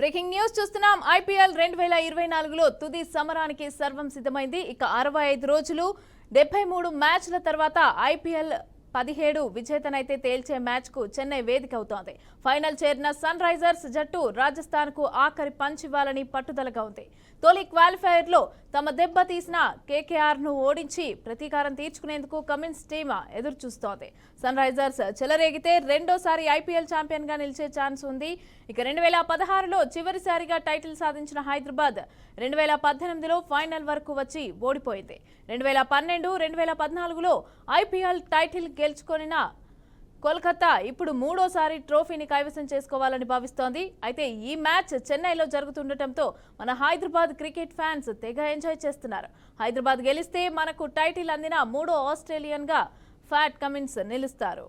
Breaking news చూస్తున్నాం. IPL 2024లో తుది సమరానికి సర్వం సిద్ధమైంది. ఇక 65 రోజులు 73 మ్యాచ్ల తర్వాత ఐపీఎల్ 17 విజేతనైతే తేల్చే మ్యాచ్ కు చెన్నై వేదిక అవుతోంది. ఫైనల్ చేరిన సన్ రైజర్స్ జట్టు రాజస్థాన్ కు ఆఖరి పంచ్ ఇవ్వాలని పట్టుదలగా ఉంది. తొలి క్వాలిఫైయర్ లో తమ దెబ్బ తీసిన కేకేఆర్ ను ఓడించి ప్రతీకారం తీర్చుకునేందుకు కమిన్స్ టీమ్ ఎదురు చూస్తోంది. సన్ రైజర్స్ చెలరేగితే రెండోసారి ఐపీఎల్ ఛాంపియన్ గా నిలిచే ఛాన్స్ ఉంది. ఇక 2016లో చివరిసారిగా టైటిల్ సాధించిన హైదరాబాద్ 2018లో ఫైనల్ వరకు వచ్చి ఓడిపోయింది. 2012, 2014లో ఐపీఎల్ టైటిల్ గెలుచుకొనిన కోల్కతా ఇప్పుడు మూడోసారి ట్రోఫీని కైవసం చేసుకోవాలని భావిస్తోంది. అయితే ఈ మ్యాచ్ చెన్నైలో జరుగుతుండటంతో మన హైదరాబాద్ క్రికెట్ ఫ్యాన్స్ తెగ ఎంజాయ్ చేస్తున్నారు. హైదరాబాద్ గెలిస్తే మనకు టైటిల్ అందిన మూడో ఆస్ట్రేలియన్ గా ఫ్యాట్ కమిన్స్ నిలుస్తారు.